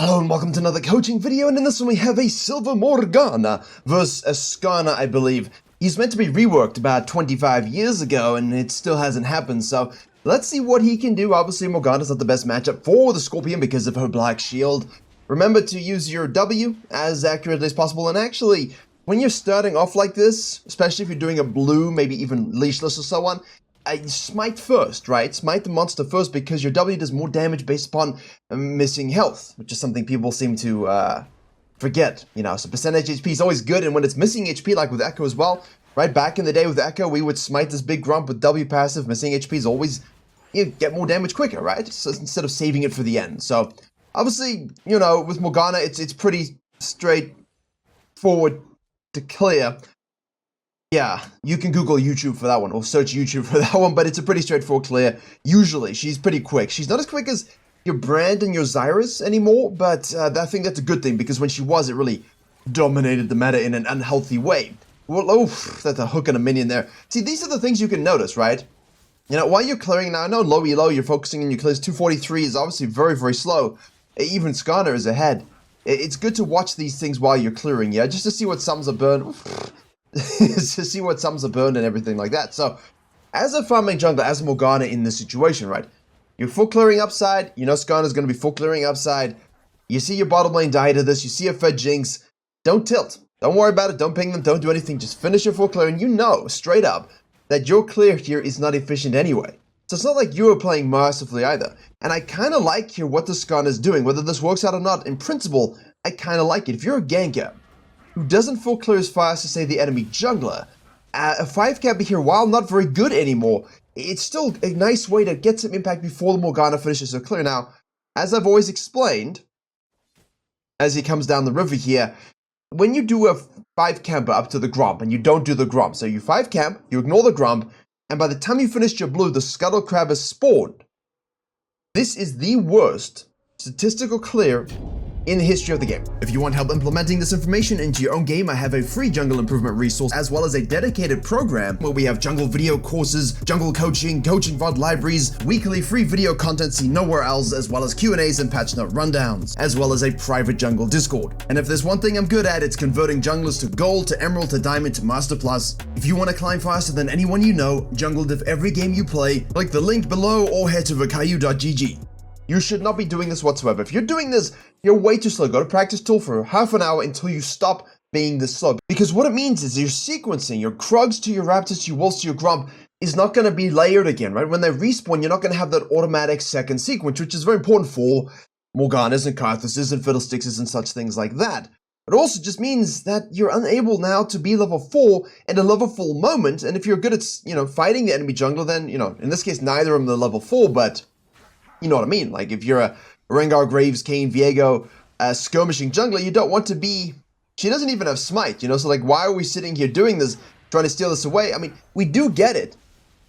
Hello and welcome to another coaching video, and in this one we have a Silver Morgana versus a Skarner, I believe. He's meant to be reworked about 25 years ago, and it still hasn't happened, so let's see what he can do. Obviously, Morgana's not the best matchup for the Scorpion because of her black shield. Remember to use your W as accurately as possible, and actually, when you're starting off like this, especially if you're doing a blue, maybe even leashless or so on, smite first, right? Smite the monster first because your W does more damage based upon missing health, which is something people seem to forget, you know. So percentage HP is always good, and when it's missing HP, like with Echo as well, right? Back in the day with Echo, we would smite this big grump with W passive. Missing HP is always, you get more damage quicker, right? So instead of saving it for the end. So obviously, you know, with Morgana, it's pretty straightforward to clear. Yeah, you can Google YouTube for that one, or search YouTube for that one, but it's a pretty straightforward clear. Usually, she's pretty quick. She's not as quick as your Brand and your Xyrus anymore, but I think that's a good thing, because when she was, it really dominated the meta in an unhealthy way. Well, oh, that's a hook and a minion there. See, these are the things you can notice, right? You know, while you're clearing now, I know low elo, you're focusing on your clears. 243 is obviously very, very slow. Even Skarner is ahead. It's good to watch these things while you're clearing, yeah? Just to see what sums are burned. To see what sums are burned and everything like that. So, as a farming jungler, as Morgana in this situation, right? You're full clearing upside. You know Skarner's going to be full clearing upside. You see your bottom lane die to this. You see a fed Jinx. Don't tilt. Don't worry about it. Don't ping them. Don't do anything. Just finish your full clear. And you know, straight up, that your clear here is not efficient anyway. So it's not like you are playing mercifully either. And I kind of like here what the Skarner's doing. Whether this works out or not, in principle, I kind of like it. If you're a ganker who doesn't full clear as fast as, say, the enemy jungler, a 5-cap here, while not very good anymore, it's still a nice way to get some impact before the Morgana finishes her clear. Now, as I've always explained, as he comes down the river here, when you do a 5-camper up to the Grump, and you don't do the Grump, so you 5-camp, you ignore the Grump, and by the time you finished your blue, the Scuttle Crab has spawned. This is the worst statistical clear in the history of the game. If you want help implementing this information into your own game, I have a free jungle improvement resource, as well as a dedicated program where we have jungle video courses, jungle coaching VOD libraries, weekly free video content seen nowhere else, as well as Q&As and patch note rundowns, as well as a private jungle Discord. And if there's one thing I'm good at, it's converting junglers to gold, to emerald, to diamond, to master plus. If you want to climb faster than anyone you know, jungle diff every game you play, click the link below or head to virkayu.gg. You should not be doing this whatsoever. If you're doing this, you're way too slow. Go to practice tool for half an hour until you stop being this slow. Because what it means is you're sequencing your Krugs to your Raptors to your Wolves to your Grump is not going to be layered again, right? When they respawn, you're not going to have that automatic second sequence, which is very important for Morganas and Karthuses and Fiddlesticks and such things like that. It also just means that you're unable now to be level 4 at a level 4 moment. And if you're good at, you know, fighting the enemy jungler, then, you know, in this case, neither of them are level 4, but you know what I mean? Like, if you're a Rengar, Graves, Kayn, Viego, skirmishing jungler, you don't want to be... She doesn't even have smite, you know? So, like, why are we sitting here doing this, trying to steal this away? I mean, we do get it,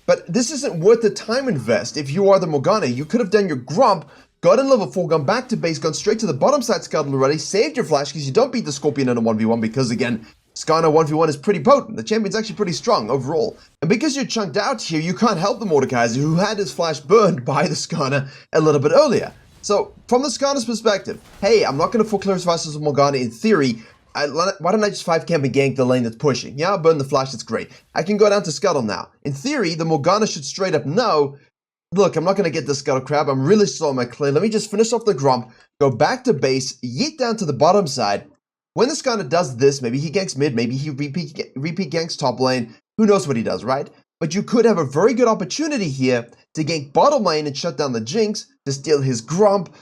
but this isn't worth the time invest. If you are the Morgana, you could have done your Grump, got in level 4, gone back to base, gone straight to the bottom side scuttle already, saved your flash, because you don't beat the Scorpion in a 1v1, because, again, Skarner 1v1 is pretty potent. The champion's actually pretty strong overall. And because you're chunked out here, you can't help the Mordekaiser, who had his flash burned by the Skarner a little bit earlier. So, from the Skarner's perspective, hey, I'm not going to full clear as fast as Morgana in theory. Why don't I just 5-camp and gank the lane that's pushing? Yeah, I'll burn the flash, that's great. I can go down to Scuttle now. In theory, the Morgana should straight up know, look, I'm not going to get the Scuttle Crab. I'm really slow on my clear. Let me just finish off the Grump, go back to base, yeet down to the bottom side. When the Skarner does this, maybe he ganks mid, maybe he repeat ganks top lane, who knows what he does, right? But you could have a very good opportunity here to gank bottom lane and shut down the Jinx, to steal his Grump,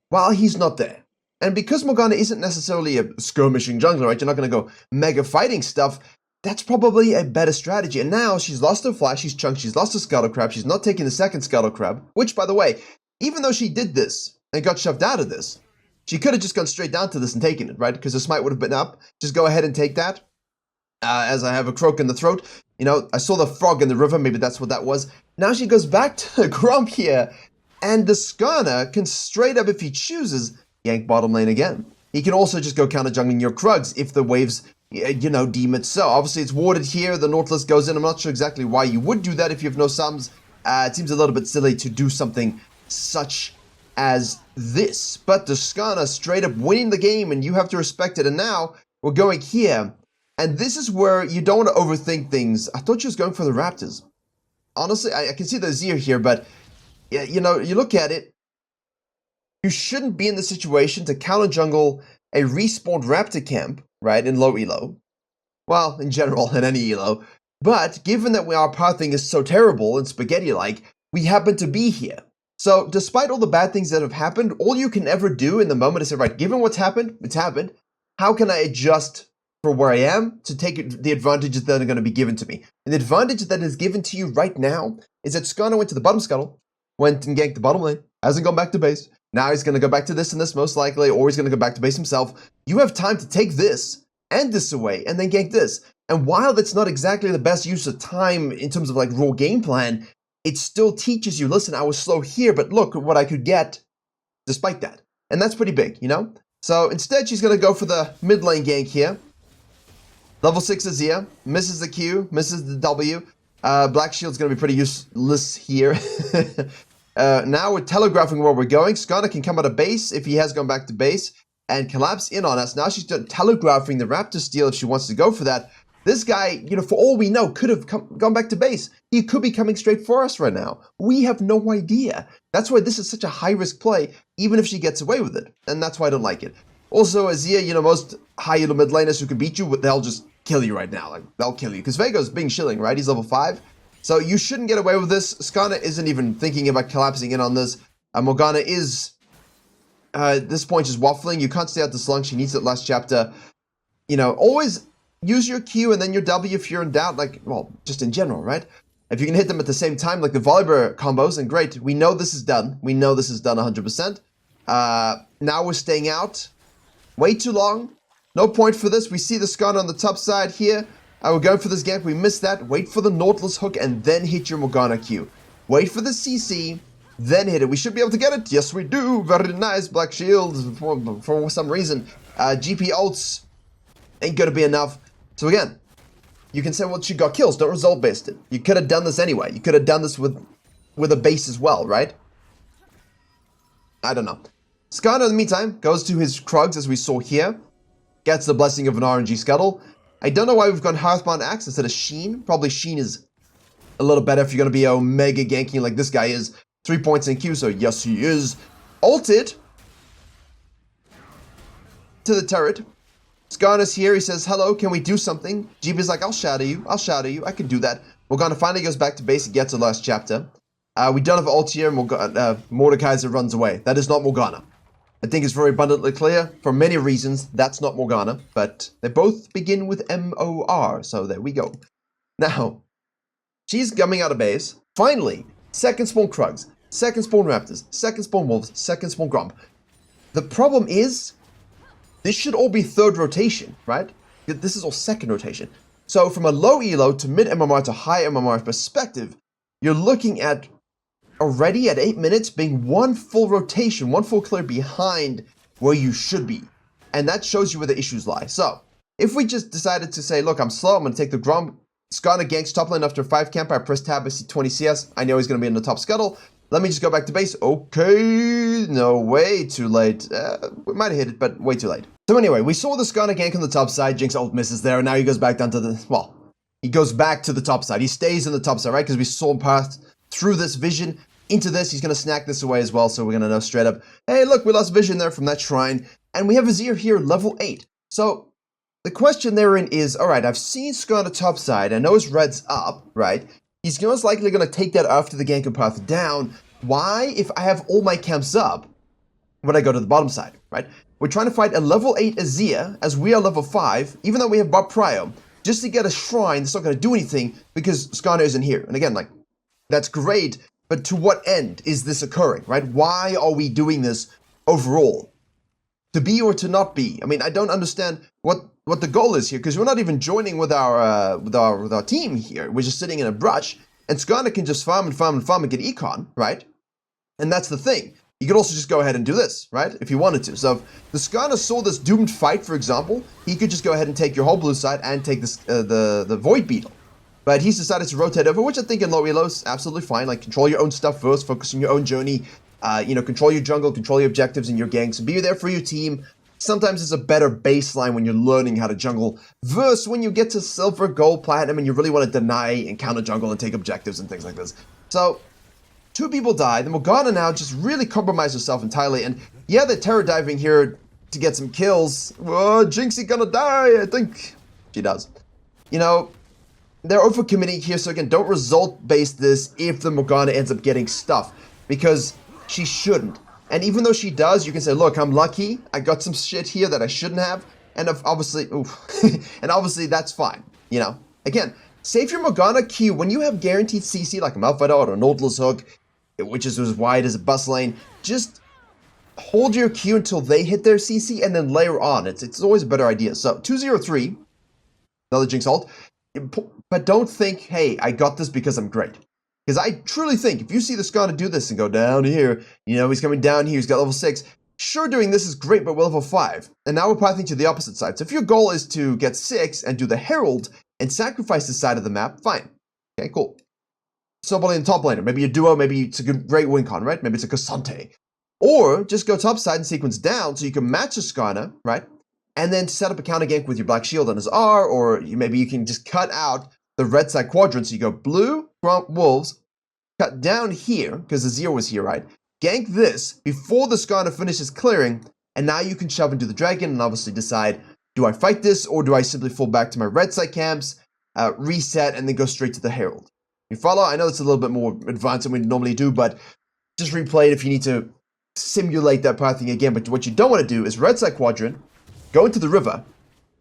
while he's not there. And because Morgana isn't necessarily a skirmishing jungler, right? You're not going to go mega fighting stuff. That's probably a better strategy. And now she's lost her flash, she's chunked, she's lost her Scuttle Crab, she's not taking the second Scuttle Crab, which, by the way, even though she did this and got shoved out of this, she could have just gone straight down to this and taken it, right? Because the smite would have been up. Just go ahead and take that. As I have a croak in the throat. You know, I saw the frog in the river. Maybe that's what that was. Now she goes back to the Grump here. And the Skarner can straight up, if he chooses, yank bottom lane again. He can also just go counter jungling your Krugs if the waves, you know, deem it so. Obviously, it's warded here. The Nautilus goes in. I'm not sure exactly why you would do that if you have no sums. It seems a little bit silly to do something such as this, but the Skarner straight up winning the game, and you have to respect it. And now we're going here, and this is where you don't want to overthink things. I thought she was going for the Raptors. Honestly, I can see the Azir here, but you know, you look at it, you shouldn't be in the situation to counter jungle a respawned Raptor camp, right, in low elo. Well, in general, in any elo. But given that our pathing is so terrible and spaghetti-like, we happen to be here. So, despite all the bad things that have happened, all you can ever do in the moment is say, right, given what's happened, it's happened, how can I adjust for where I am to take the advantages that are going to be given to me? And the advantage that is given to you right now is that Skarner went to the bottom scuttle, went and ganked the bottom lane, hasn't gone back to base. Now he's going to go back to this and this most likely, or he's going to go back to base himself. You have time to take this and this away and then gank this. And while that's not exactly the best use of time in terms of like raw game plan, it still teaches you, listen, I was slow here, but look at what I could get despite that. And that's pretty big, you know? So instead, she's going to go for the mid lane gank here. Level 6 Azir, misses the Q, misses the W. Black Shield's going to be pretty useless here. Now we're telegraphing where we're going. Skarner can come out of base if he has gone back to base and collapse in on us. Now she's telegraphing the Raptor steal if she wants to go for that. This guy, you know, for all we know, could have gone back to base. He could be coming straight for us right now. We have no idea. That's why this is such a high-risk play, even if she gets away with it. And that's why I don't like it. Also, Azir, you know, most high-elo mid laners who can beat you, they'll just kill you right now. Like, they'll kill you. Because Veigar's being shilling, right? He's level 5. So you shouldn't get away with this. Skarner isn't even thinking about collapsing in on this. Morgana is, at this point, just waffling. You can't stay out this long. She needs it last chapter. You know, always use your Q and then your W if you're in doubt, like, well, just in general, right? If you can hit them at the same time, like the Volibear combos, then great. We know this is done. We know this is done 100%. Now we're staying out. Way too long. No point for this. We see the Skarner on the top side here. We're going for this gank. We missed that. Wait for the Nautilus hook and then hit your Morgana Q. Wait for the CC, then hit it. We should be able to get it. Yes, we do. Very nice. Black Shield for some reason. GP ults ain't going to be enough. So again, you can say, well, she got kills. Don't result-based it. You could have done this anyway. You could have done this with a base as well, right? I don't know. Skarner, in the meantime, goes to his Krugs, as we saw here. Gets the blessing of an RNG scuttle. I don't know why we've gone Hearthbound Axe instead of Sheen. Probably Sheen is a little better if you're going to be Omega ganking like this guy is. 3 points in Q, so yes, he is. Ulted to the turret. Skarner's here. He says, hello, can we do something? GB's like, I'll shadow you. I'll shadow you. I can do that. Morgana finally goes back to base and gets the last chapter. We don't have ult here. Mordekaiser runs away. That is not Morgana. I think it's very abundantly clear, for many reasons, that's not Morgana, but they both begin with M-O-R, so there we go. Now, she's coming out of base. Finally, second spawn Krugs, second spawn Raptors, second spawn Wolves, second spawn Gromp. The problem is, this should all be third rotation, right? This is all second rotation. So from a low elo to mid MMR to high MMR perspective, you're looking at already at 8 minutes being one full rotation, one full clear behind where you should be. And that shows you where the issues lie. So, if we just decided to say, look, I'm slow, I'm going to take the Gromp, Skarner ganks top lane after 5 camp, I press tab, I see 20 CS, I know he's going to be in the top scuttle, let me just go back to base. Okay, no, way too late. We might have hit it, but way too late. So anyway, we saw the Skarner gank on the top side, Jinx ult misses there, and now he goes back down to the, well, he goes back to the top side. He stays in the top side, right? Because we saw him pass through this vision into this. He's going to snack this away as well, so we're going to know straight up, hey, look, we lost vision there from that shrine. And we have Azir here, level 8. So the question therein is, all right, I've seen Skarner top side. I know his red's up, right? He's most likely going to take that after the gank path down. Why, if I have all my camps up, would I go to the bottom side, right? We're trying to fight a level 8 Azir, as we are level 5, even though we have Bob Prio, just to get a shrine that's not going to do anything because Skarner isn't here. And again, like, that's great, but to what end is this occurring, right? Why are we doing this overall? To be or to not be? I mean, I don't understand what the goal is here, because we're not even joining with our team here. We're just sitting in a brush, and Skarner can just farm and farm and farm and get econ, right? And that's the thing. You could also just go ahead and do this, right? If you wanted to. So if the Skarner saw this doomed fight, for example, he could just go ahead and take your whole blue side and take this the Void Beetle. But he's decided to rotate over, which I think in low elo is absolutely fine. Like, control your own stuff first, focus on your own journey. Control your jungle, control your objectives and your ganks, be there for your team. Sometimes it's a better baseline when you're learning how to jungle versus when you get to silver, gold, platinum, and you really want to deny and counter jungle and take objectives and things like this. So, 2 people die. The Morgana now just really compromised herself entirely. And yeah, they're terror diving here to get some kills. Whoa, Jinxie gonna die, I think. She does. They're overcommitting here, so again, don't result-base this if the Morgana ends up getting stuff. Because she shouldn't. And even though she does, you can say, look, I'm lucky. I got some shit here that I shouldn't have. And obviously, and obviously that's fine. Again, save your Morgana Q when you have guaranteed CC like a Malphite or a Nautilus Hook, which is as wide as a bus lane. Just hold your Q until they hit their CC and then layer on. It's always a better idea. So 203, another Jinx ult. But don't think, hey, I got this because I'm great. Because I truly think if you see the Skarner do this and go down here, he's coming down here, he's got level 6. Sure, doing this is great, but we're level 5. And now we're pathing to the opposite side. So if your goal is to get 6 and do the Herald and sacrifice this side of the map, fine. Okay, cool. Snowballing in top laner. Maybe a duo, maybe it's a great win con, right? Maybe it's a Cassante. Or just go top side and sequence down so you can match a Skarner, right? And then set up a counter gank with your Black Shield on his R, or maybe you can just cut out the red side quadrant. So you go blue, Gromp, Wolves, cut down here, because the 0 was here, right? Gank this before the Skarner finishes clearing, and now you can shove into the dragon and obviously decide, do I fight this, or do I simply fall back to my red side camps, reset, and then go straight to the Herald? You follow? I know it's a little bit more advanced than we normally do, but just replay it if you need to simulate that pathing again. But what you don't want to do is red side quadrant, go into the river,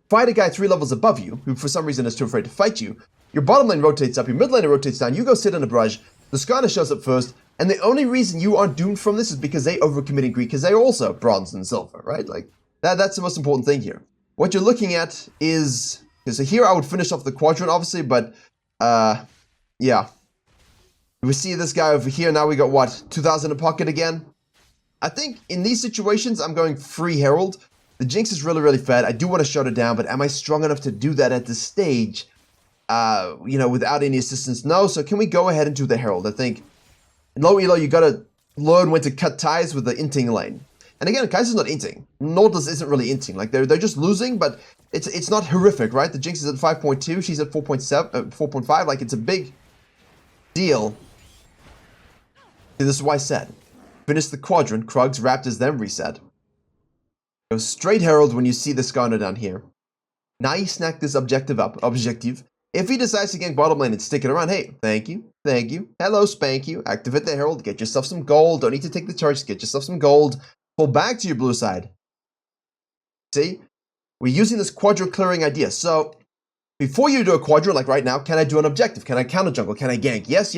fight a guy 3 levels above you, who for some reason is too afraid to fight you. Your bottom lane rotates up, your mid lane rotates down, you go sit in a brush, the Skarner shows up first, and the only reason you aren't doomed from this is because they overcommitted Greek, because they're also bronze and silver, right? Like, that's the most important thing here. What you're looking at is, so here I would finish off the quadrant, obviously, but, yeah. We see this guy over here, now we got, what, 2,000 in pocket again? I think in these situations, I'm going free Herald. The Jinx is really, really fed. I do want to shut it down, but am I strong enough to do that at this stage? Without any assistance? No, so can we go ahead and do the Herald? I think in low elo, you gotta learn when to cut ties with the inting lane. And again, Kaiser's not inting. Nautilus isn't really inting. Like, they're just losing, but it's not horrific, right? The Jinx is at 5.2, she's at 4.7, 4.5. Like, it's a big deal. See, this is why I said, finish the quadrant, Krugs, Raptors, then reset. Go straight Herald when you see the Skarner down here. Now you snack this objective up. If he decides to gank bottom lane and stick it around, hey, thank you, hello, spank you, activate the Herald, get yourself some gold, don't need to take the charge, get yourself some gold, pull back to your blue side. See? We're using this quadrant clearing idea. So, before you do a quadrant, like right now, can I do an objective? Can I counter jungle? Can I gank? Yes,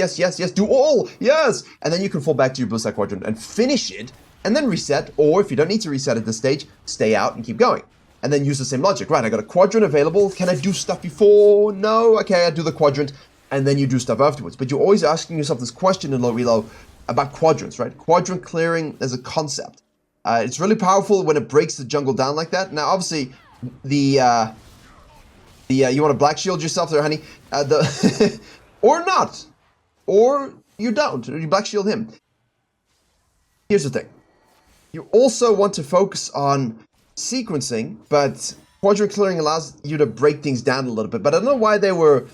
do all, yes! And then you can fall back to your blue side quadrant and finish it, and then reset, or if you don't need to reset at this stage, stay out and keep going. And then use the same logic. Right, I got a quadrant available. Can I do stuff before? No. Okay, I do the quadrant, and then you do stuff afterwards. But you're always asking yourself this question in low elo about quadrants, right? Quadrant clearing as a concept. It's really powerful when it breaks the jungle down like that. Now, obviously, you want to black shield yourself there, honey. Or not. Or you don't. You black shield him. Here's the thing. You also want to focus on sequencing, but quadrant clearing allows you to break things down a little bit. But I don't know why they were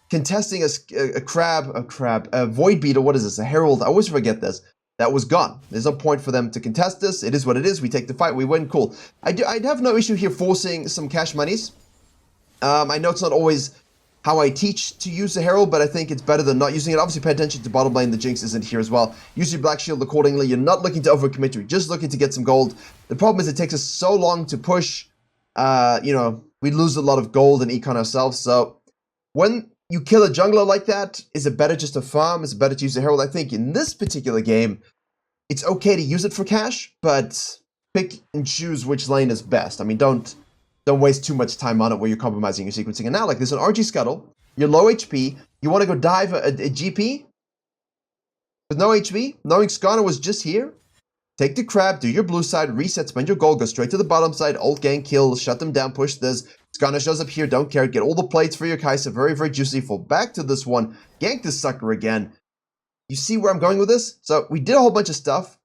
contesting a void beat, or what is this, a herald? I always forget this. That was gone. There's no point for them to contest this. It is what it is. We take the fight. We win. Cool. I'd have no issue here forcing some cash monies. I know it's not always how I teach to use the Herald, but I think it's better than not using it. Obviously, pay attention to bottom lane. The Jinx isn't here as well. Use your Black Shield accordingly. You're not looking to overcommit. You're just looking to get some gold. The problem is it takes us so long to push. We lose a lot of gold and econ ourselves. So when you kill a jungler like that, is it better just to farm? Is it better to use the Herald? I think in this particular game, it's okay to use it for cash, but pick and choose which lane is best. I mean, don't waste too much time on it where you're compromising your sequencing. And now, like, there's an RG Scuttle. You're low HP. You want to go dive a GP? With no HP? Knowing Skarner was just here? Take the crab, do your blue side, reset, spend your gold, go straight to the bottom side, ult gang, kill, shut them down, push this. Skarner shows up here, don't care, get all the plates for your Kai'Sa, very, very juicy. Fall back to this one, gank this sucker again. You see where I'm going with this? So we did a whole bunch of stuff.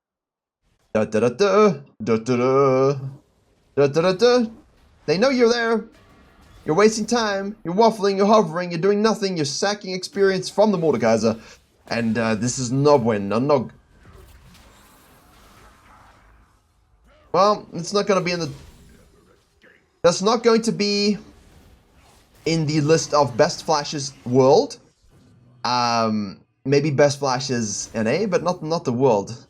Da da da da da da da da da da. They know you're there. You're wasting time. You're waffling. You're hovering. You're doing nothing. You're sacking experience from the Mordekaiser, and this is not win. No. Well, it's not going to be in the. That's not going to be in the list of best flashes world. Maybe best flashes NA, but not the world.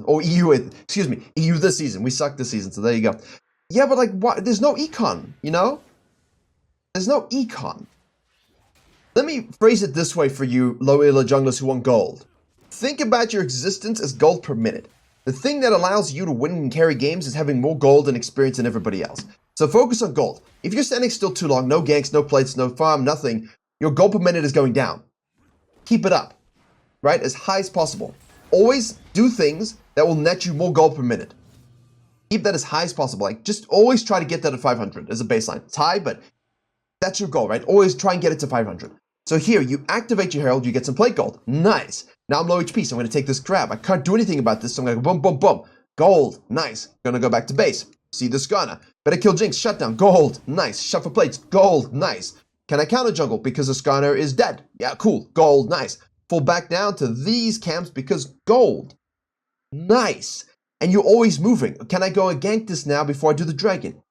Or EU. Excuse me, EU this season. We sucked this season, so there you go. Yeah, but like, what? There's no econ, you know? There's no econ. Let me phrase it this way for you low elo junglers who want gold. Think about your existence as gold per minute. The thing that allows you to win and carry games is having more gold and experience than everybody else. So focus on gold. If you're standing still too long, no ganks, no plates, no farm, nothing, your gold per minute is going down. Keep it up, right? As high as possible. Always do things that will net you more gold per minute. Keep that as high as possible. Like, just always try to get that at 500 as a baseline. It's high, but that's your goal, right? Always try and get it to 500. So here, you activate your Herald, you get some plate gold. Nice. Now I'm low HP, so I'm going to take this grab. I can't do anything about this, so I'm going to go boom, boom, boom. Gold. Nice. Going to go back to base. See the Skarner. Better kill Jinx. Shutdown. Gold. Nice. Shuffle plates. Gold. Nice. Can I counter jungle because the Skarner is dead? Yeah, cool. Gold. Nice. Fall back down to these camps because gold. Nice. And you're always moving. Can I go and gank this now before I do the dragon?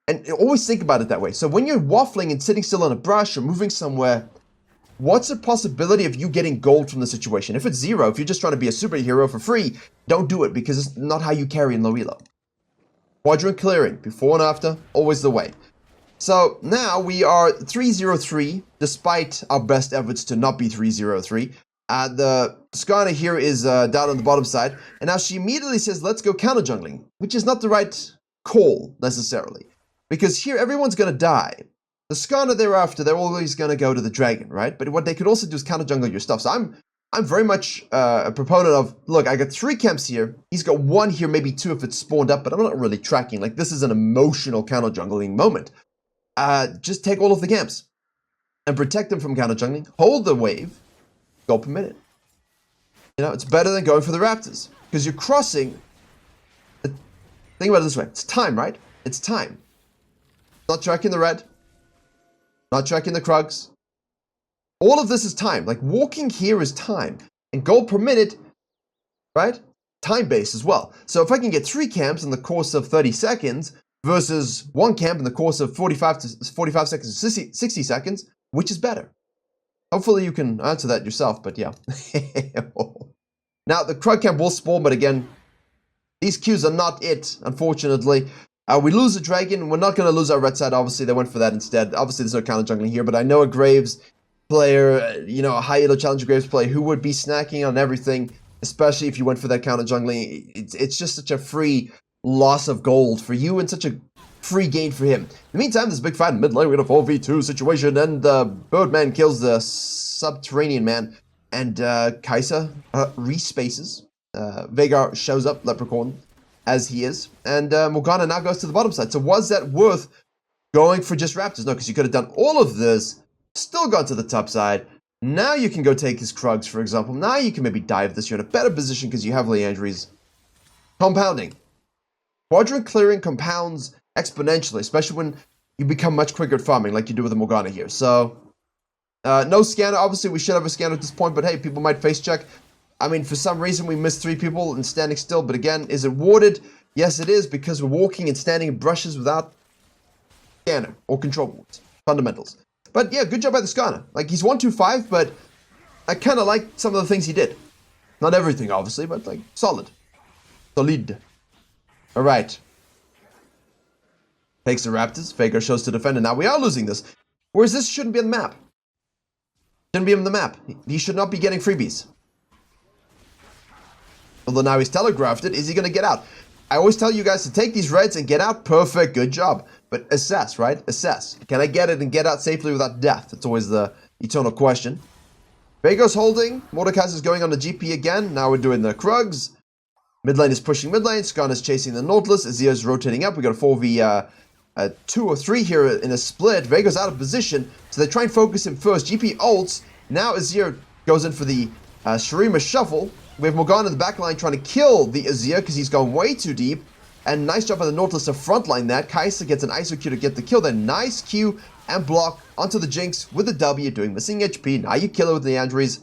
And always think about it that way. So when you're waffling and sitting still on a brush or moving somewhere, what's the possibility of you getting gold from the situation? If it's zero, if you're just trying to be a superhero for free, don't do it because it's not how you carry in low elo. Quadrant clearing, before and after, always the way. So now we are 303, despite our best efforts to not be 303. The Skarner here is down on the bottom side, and now she immediately says, let's go counter jungling, which is not the right call, necessarily. Because here, everyone's going to die. The Skarner thereafter, they're always going to go to the dragon, right? But what they could also do is counter jungle your stuff. So I'm very much a proponent of, look, I got 3 camps here. He's got 1 here, maybe 2 if it's spawned up, but I'm not really tracking. Like, this is an emotional counter jungling moment. Just take all of the camps and protect them from counter jungling. Hold the wave. Gold per minute. You know, it's better than going for the Raptors. Because you're crossing. Think about it this way. It's time, right? It's time. Not tracking the red. Not tracking the Krugs. All of this is time. Like, walking here is time. And gold per minute, right? Time-based as well. So if I can get 3 camps in the course of 30 seconds versus 1 camp in the course of 45 seconds to 60 seconds, which is better? Hopefully you can answer that yourself, but yeah. Now, the Krug camp will spawn, but again, these Qs are not it, unfortunately. We lose a dragon. We're not going to lose our red side, obviously. They went for that instead. Obviously, there's no counter jungling here, but I know a Graves player, you know, a high elo challenger Graves player who would be snacking on everything, especially if you went for that counter jungling. It's just such a free loss of gold for you and such a free gain for him. In the meantime, there's a big fight in mid lane. We got a 4v2 situation, and Birdman kills the Subterranean man, and Kai'Sa respaces. Veigar shows up, Leprechaun, as he is, and Morgana now goes to the bottom side. So was that worth going for just Raptors? No, because you could have done all of this, still gone to the top side. Now you can go take his Krugs, for example. Now you can maybe dive this. You're in a better position because you have Leandry's. Compounding. Quadrant clearing compounds exponentially, especially when you become much quicker at farming, like you do with the Morgana here. So, no scanner. Obviously, we should have a scanner at this point, but hey, people might face check. I mean, for some reason, we missed 3 people and standing still, but again, is it warded? Yes, it is, because we're walking and standing in brushes without scanner or control wards. Fundamentals. But yeah, good job by the Skarner. Like, he's 125, but I kind of like some of the things he did. Not everything, obviously, but like, solid. Solid. Alright. Takes the Raptors. Veigar shows to defend, and now we are losing this. Whereas this shouldn't be on the map. Shouldn't be on the map. He should not be getting freebies. Although now he's telegraphed it, is he going to get out? I always tell you guys to take these reds and get out. Perfect, good job. But assess, right? Assess. Can I get it and get out safely without death? That's always the eternal question. Veigar's holding. Mordekaiser's going on the GP again. Now we're doing the Krugs. Mid lane is pushing mid lane. Skarner's chasing the Nautilus. Azir's rotating up. We got a 4v2 or 3 here in a split. Veigar's out of position, so they try and focus him first. GP ults. Now Azir goes in for the Shurima shuffle. We have Morgana in the back line trying to kill the Azir because he's gone way too deep. And nice job by the Nautilus to frontline that. Kai'Sa gets an ISO Q to get the kill. Then nice Q and block onto the Jinx with the W, doing missing HP. Now you kill her with the Andres.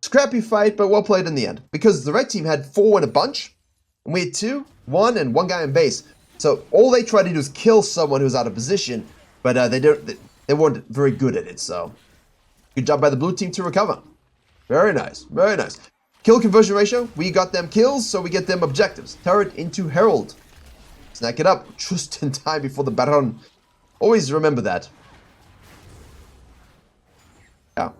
Scrappy fight, but well played in the end. Because the red team had 4 in a bunch. And we had 2, 1, and 1 guy in base. So all they tried to do is kill someone who was out of position. But they weren't very good at it, so. Good job by the blue team to recover. Very nice, very nice. Kill conversion ratio, we got them kills, so we get them objectives. Turret into Herald. Snack it up, just in time before the Baron. Always remember that. Yeah.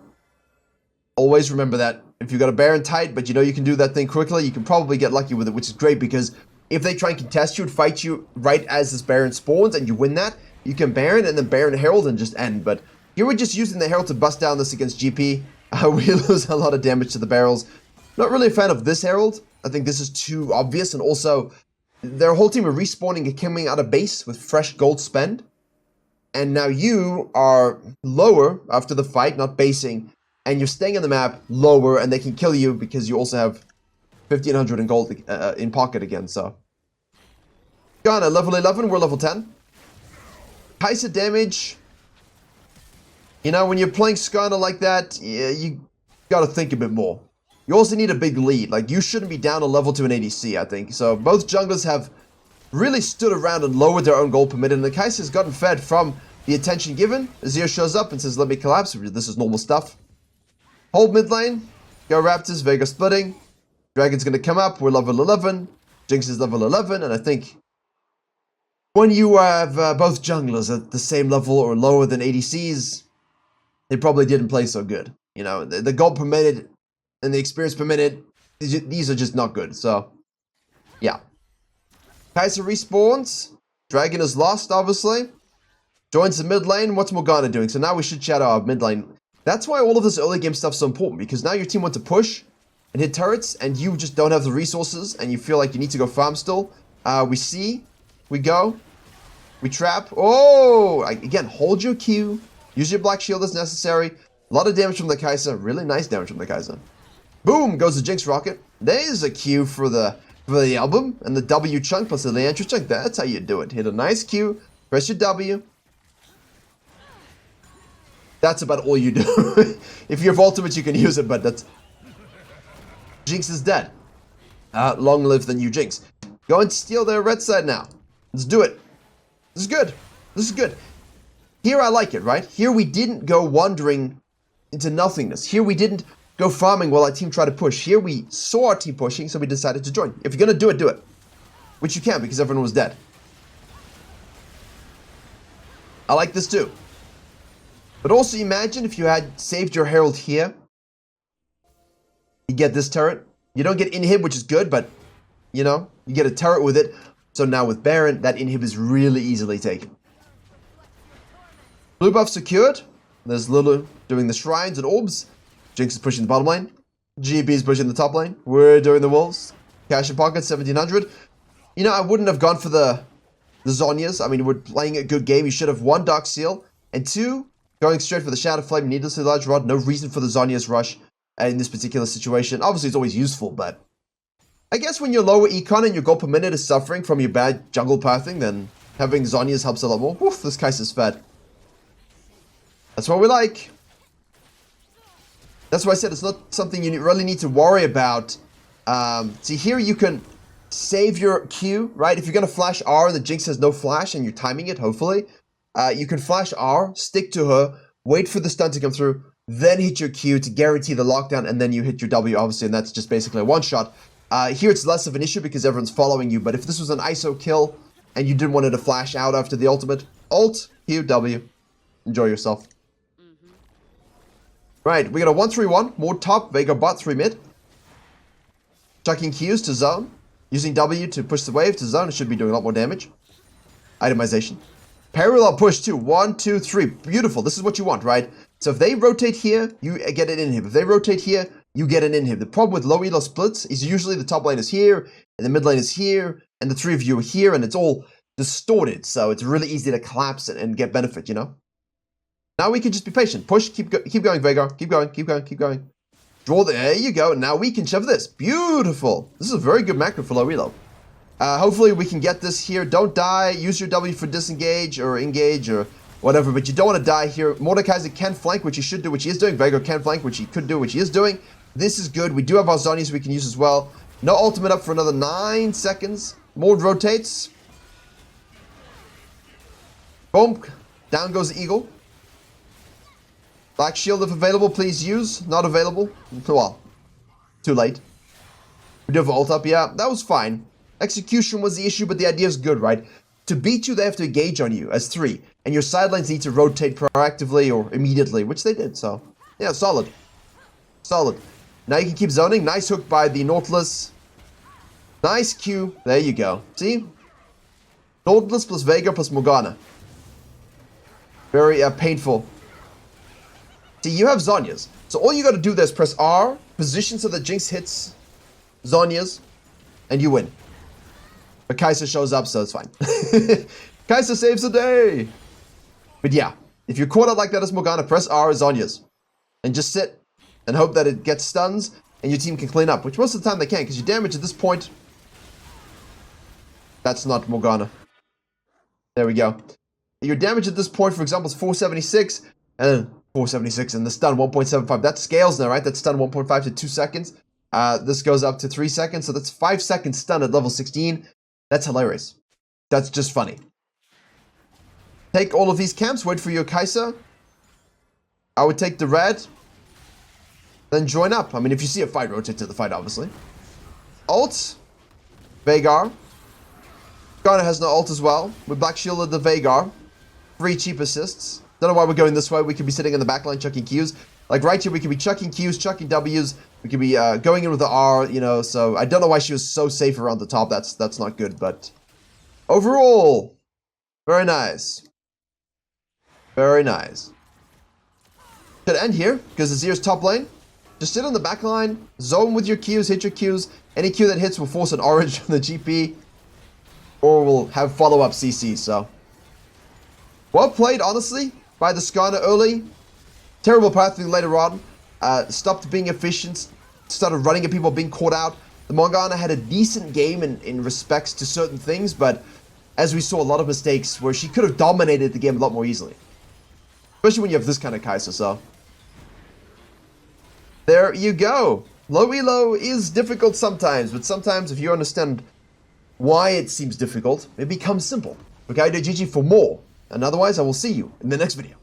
Always remember that. If you got a Baron tight, but you know you can do that thing quickly, you can probably get lucky with it, which is great, because if they try and contest you and fight you right as this Baron spawns and you win that, you can Baron and then Baron Herald and just end. But here we're just using the Herald to bust down this against GP. We lose a lot of damage to the barrels. Not really a fan of this Herald. I think this is too obvious, and also their whole team are respawning and coming out of base with fresh gold spend. And now you are lower after the fight, not basing, and you're staying on the map lower, and they can kill you because you also have 1,500 in gold in pocket again, so. Skarner, level 11, we're level 10. Kai'Sa damage. You know, when you're playing Skarner like that, you gotta think a bit more. You also need a big lead. Like, you shouldn't be down a level to an ADC, I think. So, both junglers have really stood around and lowered their own goal permitted, and the Kai'Sa has gotten fed from the attention given. Azir shows up and says, let me collapse. This is normal stuff. Hold mid lane. Go Raptors, Vega splitting. Dragon's gonna come up. We're level 11. Jinx is level 11, and I think when you have both junglers at the same level or lower than ADCs, they probably didn't play so good. You know, the gold permitted and the experience per minute, these are just not good, so, yeah. Kai'Sa respawns. Dragon is lost, obviously. Joins the mid lane. What's Morgana doing? So now we should shadow our mid lane. That's why all of this early game stuff's so important, because now your team wants to push and hit turrets, and you just don't have the resources, and you feel like you need to go farm still. We go. We trap. Oh! Again, hold your Q. Use your black shield as necessary. A lot of damage from the Kai'Sa. Really nice damage from the Kai'Sa. Boom! Goes the Jinx rocket. There's a Q for the album. And the W chunk plus the Leandra chunk. That's how you do it. Hit a nice Q. Press your W. That's about all you do. If you have ultimate, you can use it, but that's... Jinx is dead. Long live the new Jinx. Go and steal their red side now. Let's do it. This is good. This is good. Here I like it, right? Here we didn't go wandering into nothingness. Here we didn't go farming while our team tried to push. Here we saw our team pushing, so we decided to join. If you're going to do it, do it. Which you can, because everyone was dead. I like this too. But also imagine if you had saved your Herald here. You get this turret. You don't get inhib, which is good, but, you know, you get a turret with it. So now with Baron, that inhib is really easily taken. Blue buff secured. There's Lulu doing the shrines and orbs. Jinx is pushing the bottom lane. GB is pushing the top lane. We're doing the wolves. Cash in pocket, 1700. You know, I wouldn't have gone for the Zhonya's. I mean, we're playing a good game. You should have 1 Dark Seal. And 2, going straight for the Shadow Flame, needlessly large rod. No reason for the Zhonya's rush in this particular situation. Obviously, it's always useful, but I guess when your lower econ and your gold per minute is suffering from your bad jungle pathing, then having Zhonya's helps a lot more. Woof, this Kai'Sa's fed. That's what we like. That's why I said it's not something you really need to worry about. See, here you can save your Q, right? If you're going to flash R and the Jinx has no flash and you're timing it, hopefully, you can flash R, stick to her, wait for the stun to come through, then hit your Q to guarantee the lockdown, and then you hit your W, obviously, and that's just basically a one-shot. Here it's less of an issue because everyone's following you, but if this was an ISO kill and you didn't want it to flash out after the ultimate, Alt, Q, W. Enjoy yourself. Right, we got a 1-3-1, more top, Vega bot, 3 mid. Chucking Qs to zone. Using W to push the wave to zone, it should be doing a lot more damage. Itemization. Parallel push too, 1, 2, 3, beautiful, this is what you want, right? So if they rotate here, you get an inhib. If they rotate here, you get an inhib. The problem with low elo splits is usually the top lane is here, and the mid lane is here, and the 3 of you are here, and it's all distorted, so it's really easy to collapse it and get benefit, you know? Now we can just be patient. Push, keep going, Veigar. Keep going, keep going, keep going. There you go. Now we can shove this. Beautiful. This is a very good macro for low reload. Hopefully we can get this here. Don't die. Use your W for disengage or engage or whatever, but you don't want to die here. Mordekaiser can flank, which he should do, which he is doing. Veigar can flank, which he could do, which he is doing. This is good. We do have our Zhonya's we can use as well. No ultimate up for another 9 seconds. Mord rotates. Boom. Down goes the Eagle. Black Shield, if available, please use. Not available. Well, too late. We do have ult up, yeah. That was fine. Execution was the issue, but the idea is good, right? To beat you, they have to engage on you as 3. And your sidelines need to rotate proactively or immediately, which they did, so. Yeah, solid. Solid. Now you can keep zoning. Nice hook by the Nautilus. Nice Q. There you go. See? Nautilus plus Veigar plus Morgana. Very painful. See, you have Zhonya's. So all you gotta do there is press R, position so that Jinx hits Zhonya's, and you win. But Kai'Sa shows up, so it's fine. Kai'Sa saves the day! But yeah, if you're caught out like that as Morgana, press R as Zhonya's. And just sit and hope that it gets stuns and your team can clean up, which most of the time they can, because your damage at this point... That's not Morgana. There we go. Your damage at this point, for example, is 476, and 476, and the stun 1.75. That scales now, right? That's stun 1.5 to 2 seconds. This goes up to 3 seconds, so that's 5 seconds stun at level 16. That's hilarious. That's just funny. Take all of these camps, wait for your Kai'Sa. I would take the red, then join up. I mean, if you see a fight, rotate to the fight, obviously. Ult, Veigar. Skarner has no ult as well. With Black Shielded the Veigar. 3 cheap assists. Don't know why we're going this way. We could be sitting in the backline chucking Qs. Like right here, we could be chucking Qs, chucking Ws. We could be going in with the R, you know. So I don't know why she was so safe around the top. That's not good. But overall, very nice. Very nice. Should end here because Azir's top lane. Just sit on the back line, zone with your Qs, hit your Qs. Any Q that hits will force an orange from the GP. Or we'll have follow-up CC, so. Well played, honestly, by the Skarner early. Terrible pathing later on. Stopped being efficient. Started running at people being caught out. The Morgana had a decent game in respects to certain things, but as we saw, a lot of mistakes where she could have dominated the game a lot more easily. Especially when you have this kind of Kai'Sa, so. There you go. Low elo is difficult sometimes, but sometimes if you understand why it seems difficult, it becomes simple. Virkayu GG for more. And otherwise, I will see you in the next video.